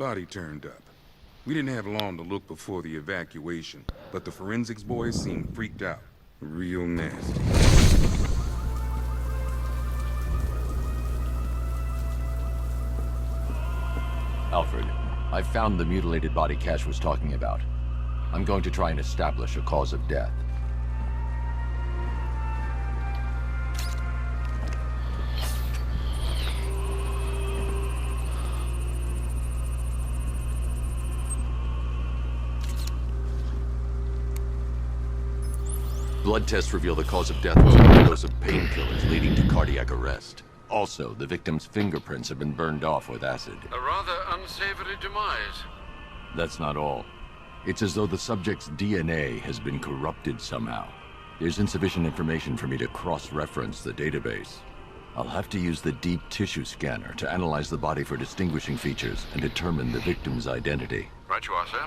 body turned up. We didn't have long to look before the evacuation, but the forensics boys seemed freaked out. Real nasty. Alfred, I found the mutilated body Cash was talking about. I'm going to try and establish a cause of death. Blood tests reveal the cause of death was an overdose of painkillers leading to cardiac arrest. Also, the victim's fingerprints have been burned off with acid. A rather unsavory demise. That's not all. It's as though the subject's DNA has been corrupted somehow. There's insufficient information for me to cross-reference the database. I'll have to use the deep tissue scanner to analyze the body for distinguishing features and determine the victim's identity. Right you are, sir.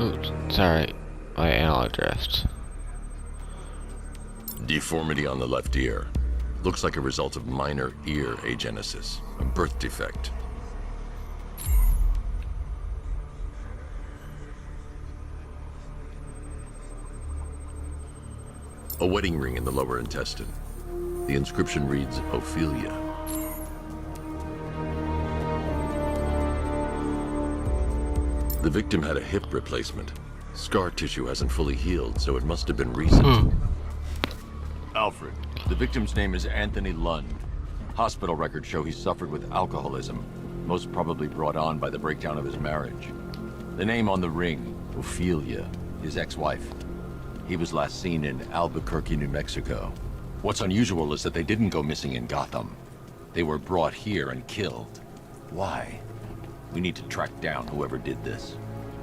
Ooh, sorry. My analog drift. Deformity on the left ear. Looks like a result of minor ear agenesis, a birth defect. A wedding ring in the lower intestine. The inscription reads, Ophelia. The victim had a hip replacement. Scar tissue hasn't fully healed, so it must have been recent. Alfred, the victim's name is Anthony Lund. Hospital records show he suffered with alcoholism, most probably brought on by the breakdown of his marriage. The name on the ring, Ophelia, his ex-wife. He was last seen in Albuquerque, New Mexico. What's unusual is that they didn't go missing in Gotham. They were brought here and killed. Why? We need to track down whoever did this.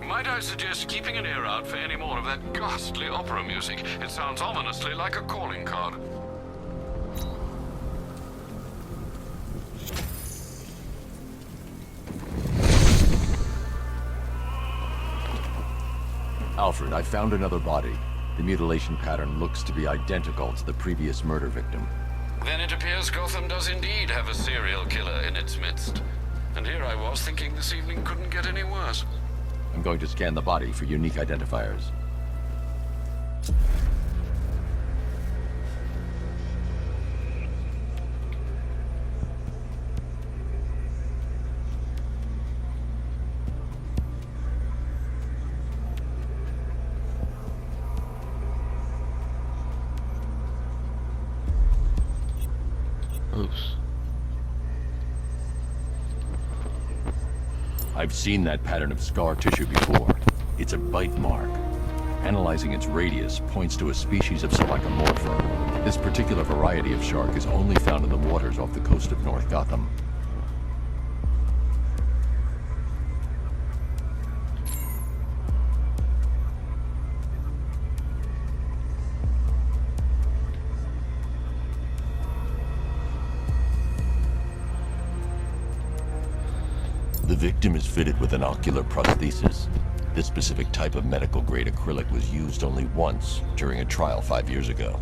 Might I suggest keeping an ear out for any more of that ghastly opera music? It sounds ominously like a calling card. Alfred, I found another body. The mutilation pattern looks to be identical to the previous murder victim. Then it appears Gotham does indeed have a serial killer in its midst. And here I was thinking this evening couldn't get any worse. I'm going to scan the body for unique identifiers. Oops. I've seen that pattern of scar tissue before. It's a bite mark. Analyzing its radius points to a species of Selachomorpha. This particular variety of shark is only found in the waters off the coast of North Gotham. The victim is fitted with an ocular prosthesis. This specific type of medical-grade acrylic was used only once during a trial 5 years ago.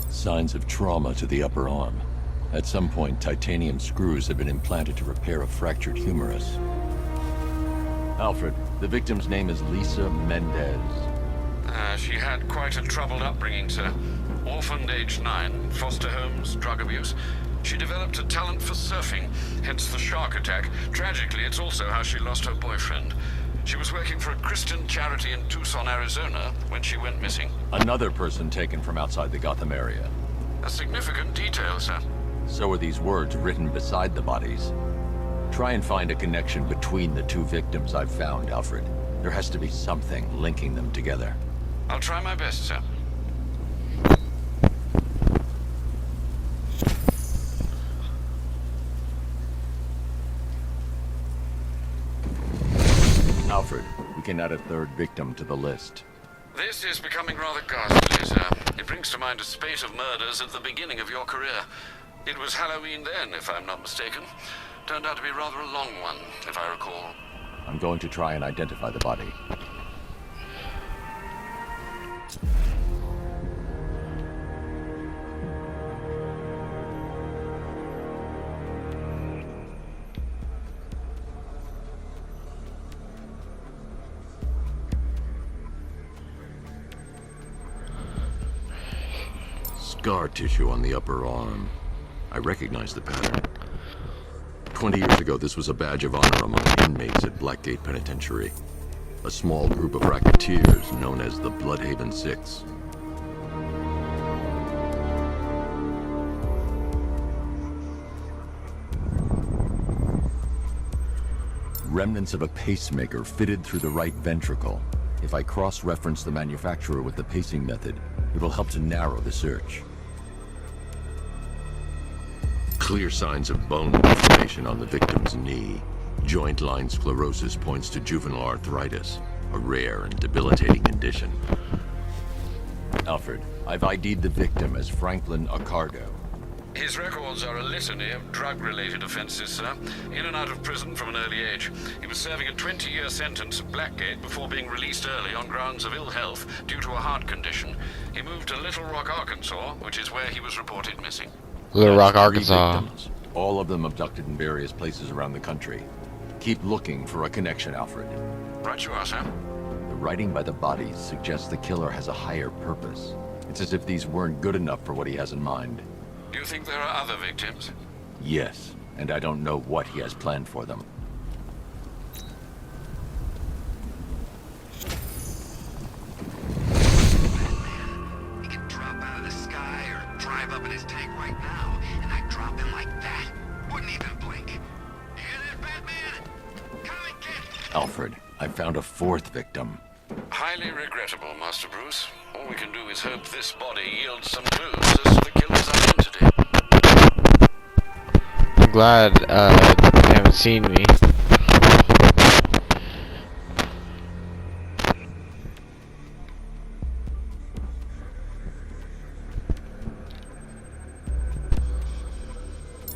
Signs of trauma to the upper arm. At some point, titanium screws have been implanted to repair a fractured humerus. Alfred, the victim's name is Lisa Mendez. She had quite a troubled upbringing, sir. Orphaned age 9, foster homes, drug abuse. She developed a talent for surfing, hence the shark attack. Tragically, it's also how she lost her boyfriend. She was working for a Christian charity in Tucson, Arizona, when she went missing. Another person taken from outside the Gotham area. A significant detail, sir. So are these words written beside the bodies. Try and find a connection between the two victims I've found, Alfred. There has to be something linking them together. I'll try my best, sir. Alfred, we can add a third victim to the list. This is becoming rather ghastly, sir. It brings to mind a spate of murders at the beginning of your career. It was Halloween then, if I'm not mistaken. Turned out to be rather a long one, if I recall. I'm going to try and identify the body. Scar tissue on the upper arm. I recognize the pattern. 20 years ago, this was a badge of honor among inmates at Blackgate Penitentiary. A small group of racketeers known as the Bloodhaven Six. Remnants of a pacemaker fitted through the right ventricle. If I cross-reference the manufacturer with the pacing method, it will help to narrow the search. Clear signs of bone deformation on the victim's knee. Joint line sclerosis points to juvenile arthritis, a rare and debilitating condition. Alfred, I've ID'd the victim as Franklin Accardo. His records are a litany of drug-related offenses, sir. In and out of prison from an early age. He was serving a 20-year sentence at Blackgate before being released early on grounds of ill health due to a heart condition. He moved to Little Rock, Arkansas, which is where he was reported missing. Little Rock, That's 3 Arkansas. victims, all of them abducted in various places around the country. Keep looking for a connection, Alfred. Right you are, sir. The writing by the bodies suggests the killer has a higher purpose. It's as if these weren't good enough for what he has in mind. Do you think there are other victims? Yes, and I don't know what he has planned for them. He could drop out of the sky or drive up in his tank right now, and I'd drop him like that. Wouldn't even blink. Hear that, Batman? Come and get Alfred, I found a 4th victim. Highly regrettable, Master Bruce. All we can do is hope this body yields some clues as to the killer's identity. I'm glad you haven't seen me.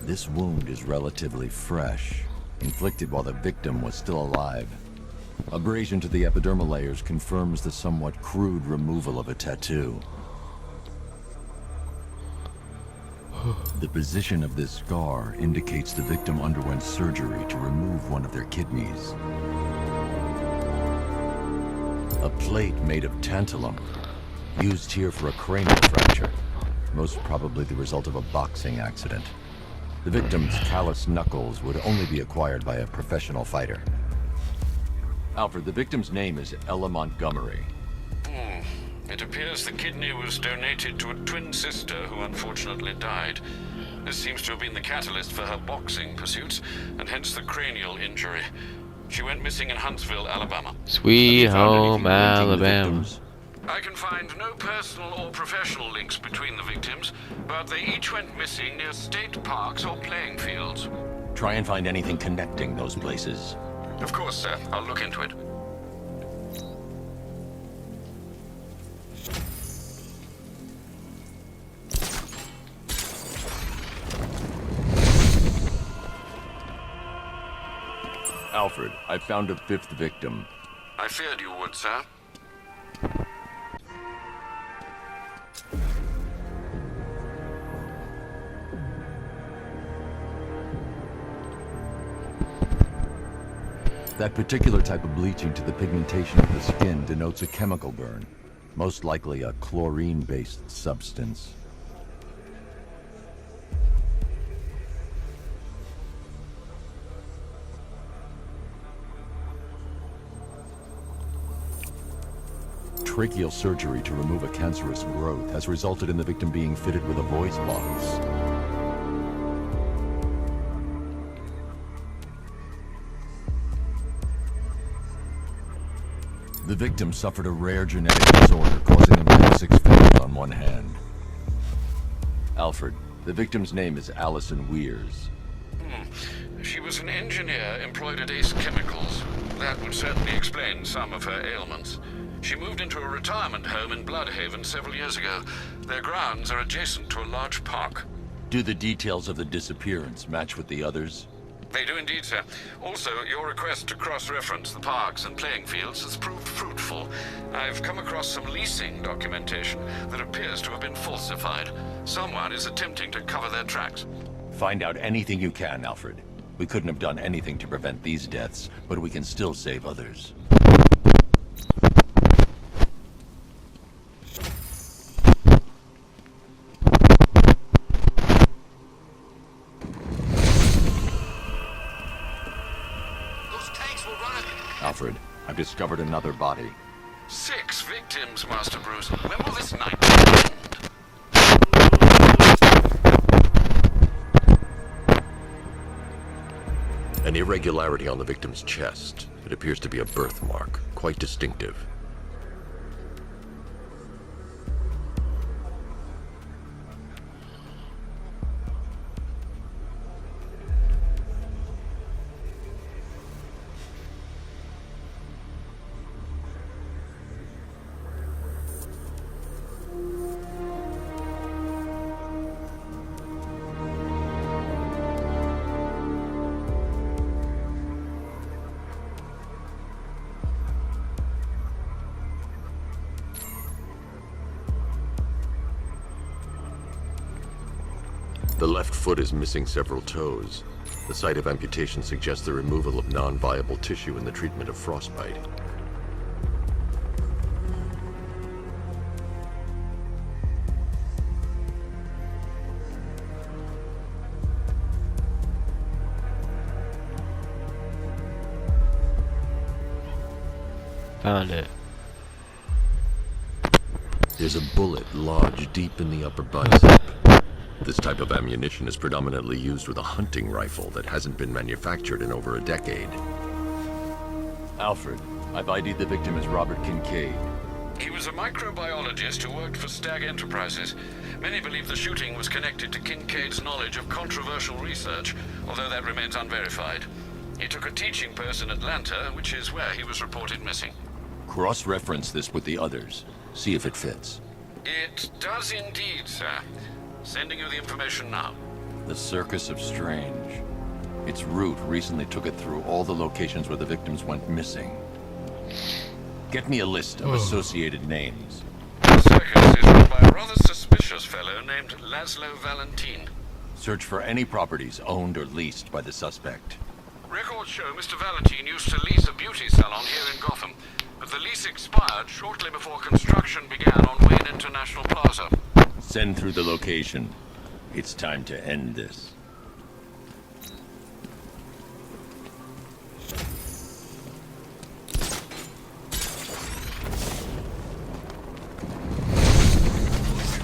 This wound is relatively fresh, inflicted while the victim was still alive. Abrasion to the epidermal layers confirms the somewhat crude removal of a tattoo. The position of this scar indicates the victim underwent surgery to remove one of their kidneys. A plate made of tantalum, used here for a cranial fracture, most probably the result of a boxing accident. The victim's calloused knuckles would only be acquired by a professional fighter. Alfred, the victim's name is Ella Montgomery. It appears the kidney was donated to a twin sister who unfortunately died. This seems to have been the catalyst for her boxing pursuits, and hence the cranial injury. She went missing in Huntsville, Alabama. Sweet Have you found home anything linking the Alabama. victims? I can find no personal or professional links between the victims, but they each went missing near state parks or playing fields. Try and find anything connecting those places. Of course, sir. I'll look into it. Alfred, I found a 5th victim. I feared you would, sir. That particular type of bleaching to the pigmentation of the skin denotes a chemical burn, most likely a chlorine-based substance. Tracheal surgery to remove a cancerous growth has resulted in the victim being fitted with a voice box. The victim suffered a rare genetic disorder causing him to have 6 fingers on one hand. Alfred, the victim's name is Allison Weers. She was an engineer employed at Ace Chemicals. That would certainly explain some of her ailments. She moved into a retirement home in Bloodhaven several years ago. Their grounds are adjacent to a large park. Do the details of the disappearance match with the others? They do indeed, sir. Also, your request to cross-reference the parks and playing fields has proved fruitful. I've come across some leasing documentation that appears to have been falsified. Someone is attempting to cover their tracks. Find out anything you can, Alfred. We couldn't have done anything to prevent these deaths, but we can still save others. Those tanks will run it. Alfred, I've discovered another body. 6 victims, Master Bruce. When will this night end? An irregularity on the victim's chest. It appears to be a birthmark, quite distinctive. The left foot is missing several toes. The site of amputation suggests the removal of non-viable tissue in the treatment of frostbite. Found it. There's a bullet lodged deep in the upper bicep. This type of ammunition is predominantly used with a hunting rifle that hasn't been manufactured in over a decade. Alfred, I've ID'd the victim as Robert Kincaid. He was a microbiologist who worked for Stag Enterprises. Many believe the shooting was connected to Kincaid's knowledge of controversial research, although that remains unverified. He took a teaching post in Atlanta, which is where he was reported missing. Cross-reference this with the others. See if it fits. It does indeed, sir. Sending you the information now. The Circus of Strange. Its route recently took it through all the locations where the victims went missing. Get me a list of associated names. The circus is run by a rather suspicious fellow named Laszlo Valentin. Search for any properties owned or leased by the suspect. Records show Mr. Valentin used to lease a beauty salon here in Gotham, but the lease expired shortly before construction began on Wayne International Plaza. Send through the location. It's time to end this.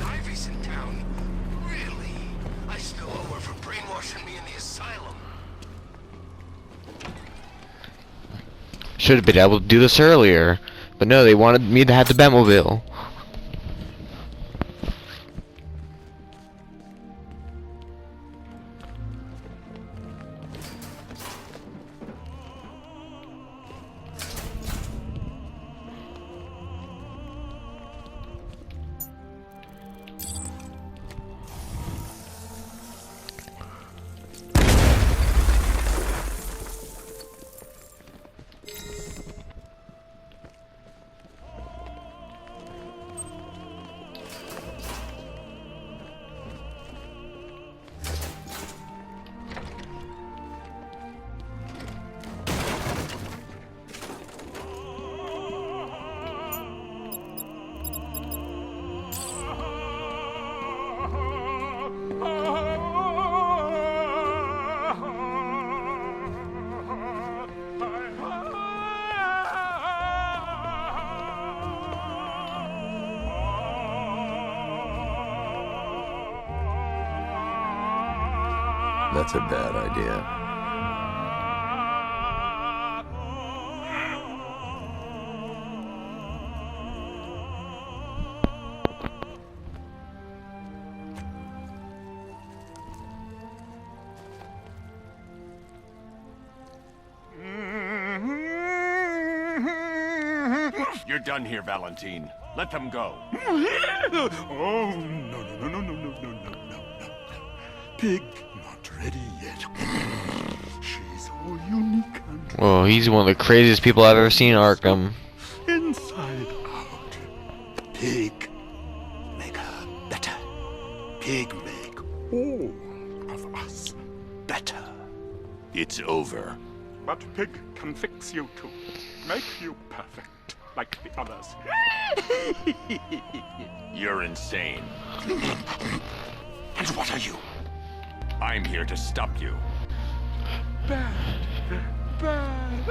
Ivy's in town. Really? I still owe her for brainwashing me in the asylum. Should have been able to do this earlier, but no, they wanted me to have the Batmobile. That's a bad idea. You're done here, Valentine. Let them go. Oh, no, no, no, no, no, no, no, no, no, no. Pig not ready yet. She's all unique and Whoa, he's one of the craziest people I've ever seen in Arkham. inside out. Pig, make her better. Pig make all of us better. It's over. But Pig can fix you too. Make you perfect, like the others. You're insane. And what are you? I'm here to stop you. Bad. Bad.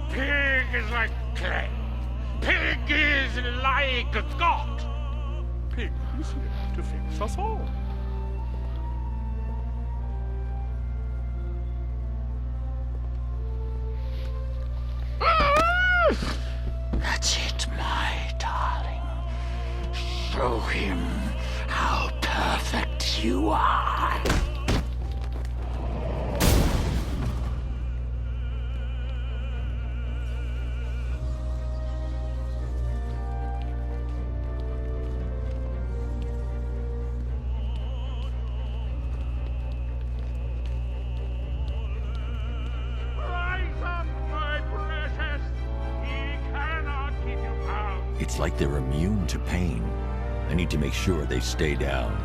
Pig is like clay. Pig is like God. Pig is here to fix us all. That's it, my darling. Show him how perfect you are. Rise up, my precious. He cannot keep you bound. It's like they're immune to pain. I need to make sure they stay down.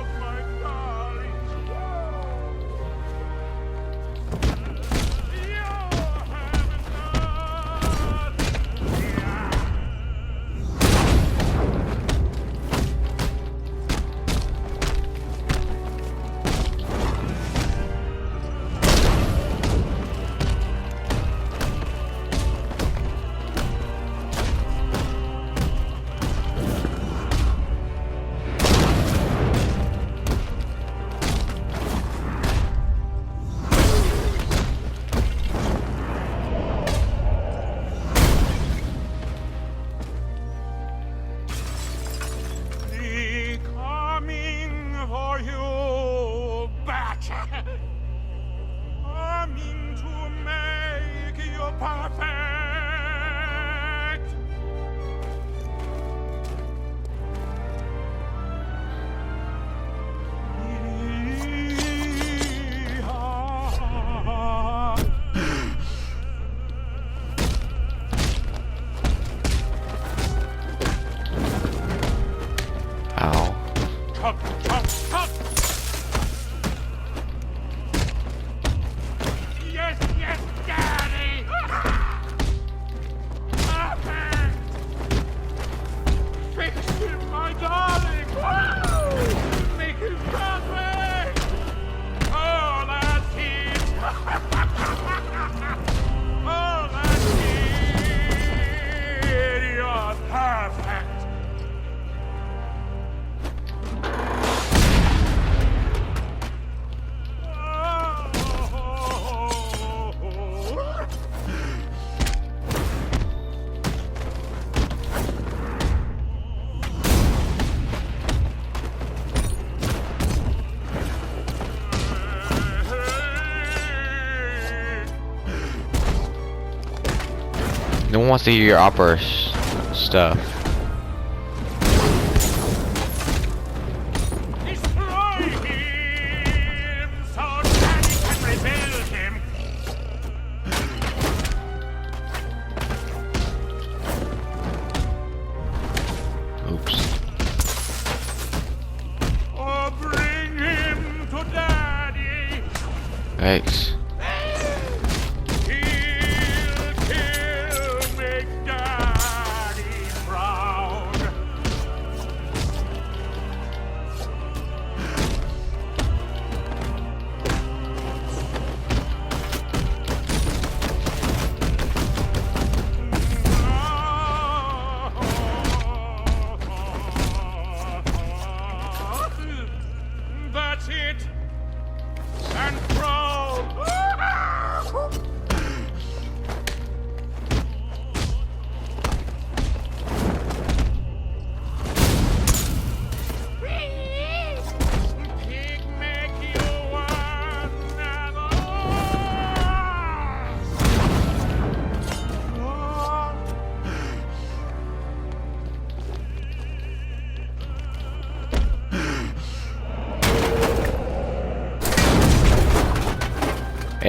My darling. You haven't Be coming for you, batch. Coming to make you perfect. Ow. Chop, chop, chop. Yes, yes, Daddy. Perfect. Fix him, my darling. Wow. Make him perfect. Oh, that's it. Oh, that's it. You're perfect. No one wants to hear your opera stuff. Destroy him so Daddy can rebuild him. Oops. Or bring him to Daddy. Thanks. He'll kill, make Daddy proud.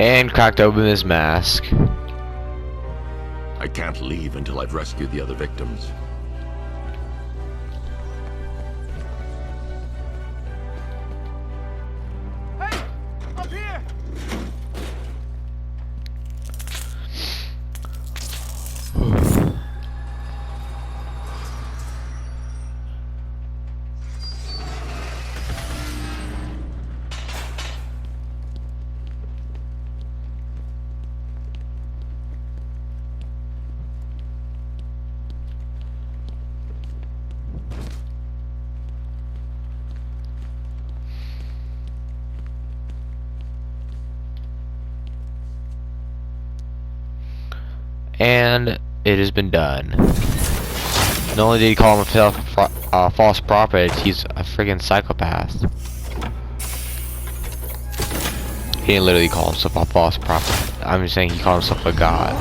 And cracked open his mask. I can't leave until I've rescued the other victims. Hey! Up here! And it has been done. Not only did he call himself a false prophet, he's a friggin' psychopath. He didn't literally call himself a false prophet. I'm just saying he called himself a god.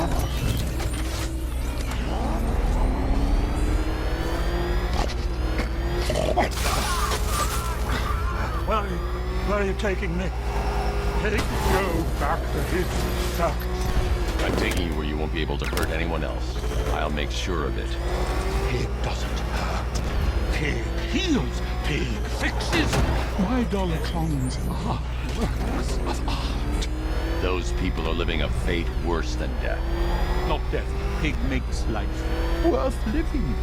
Where are you taking me? Take Joe back to his circus. I'm taking you where you won't be able to hurt anyone else. I'll make sure of it. Pig doesn't hurt. Pig heals. Pig fixes. My Dolitons are works of art. Those people are living a fate worse than death. Not death. Pig makes life worth living.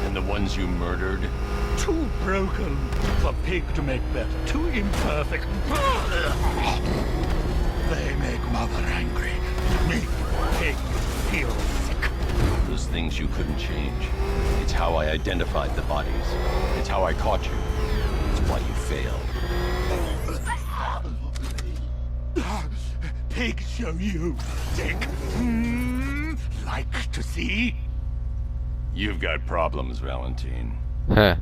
And the ones you murdered? Too broken for Pig to make better. Too imperfect. They make Mother angry. Me, Pig, feel sick. Those things you couldn't change. It's how I identified the bodies. It's how I caught you. It's why you failed. Pig show you, Dick. Like to see? You've got problems, Valentine. Huh.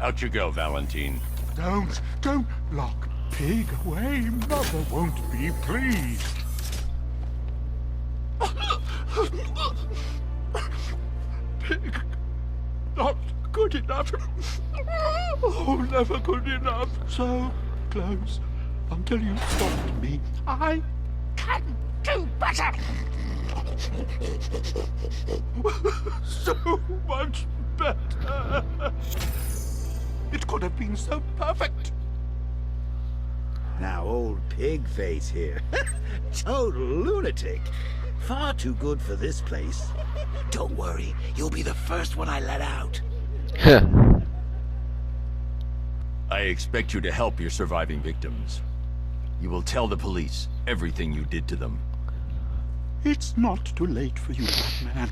Out you go, Valentine. Don't lock Pig away. Mother won't be pleased. Pig, not good enough. Oh, never good enough. So close until you stopped me. I can do better. So much better. It could have been so perfect. Now, old pig face here. Total lunatic. Far too good for this place. Don't worry, you'll be the first one I let out. Huh. I expect you to help your surviving victims. You will tell the police everything you did to them. It's not too late for you, Batman.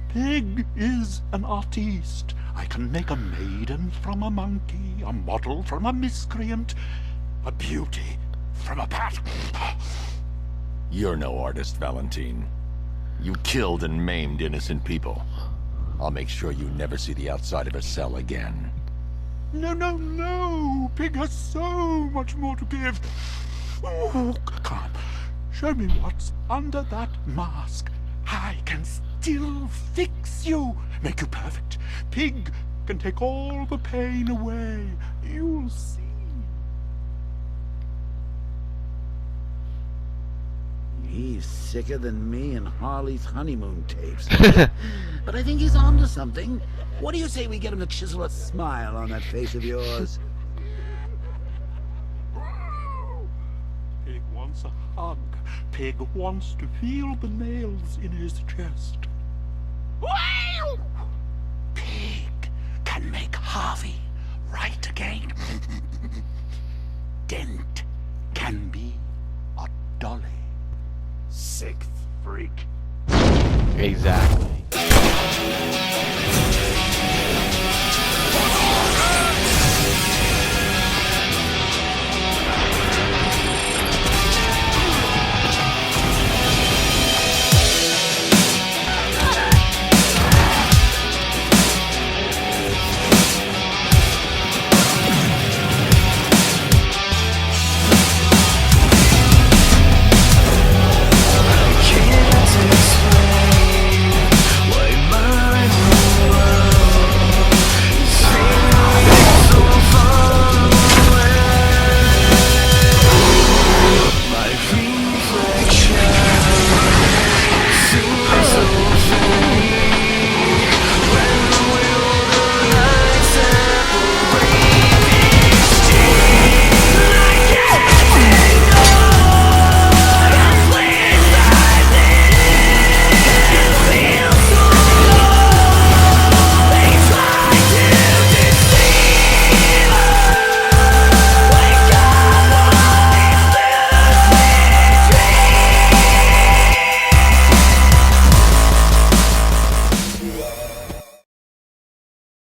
Pig is an artiste. I can make a maiden from a monkey, a model from a miscreant, a beauty from a bat. You're no artist, Valentine. You killed and maimed innocent people. I'll make sure you never see the outside of a cell again. No. Pig has so much more to give. Oh, come on. Show me what's under that mask. I can still fix you, make you perfect. Pig can take all the pain away. You'll see. He's sicker than me and Harley's honeymoon tapes. But I think he's onto something. What do you say we get him to chisel a smile on that face of yours? Pig wants a hug. Pig wants to feel the nails in his chest. Pig can make Harvey right again. Dent can be a dolly. Sick freak. Exactly.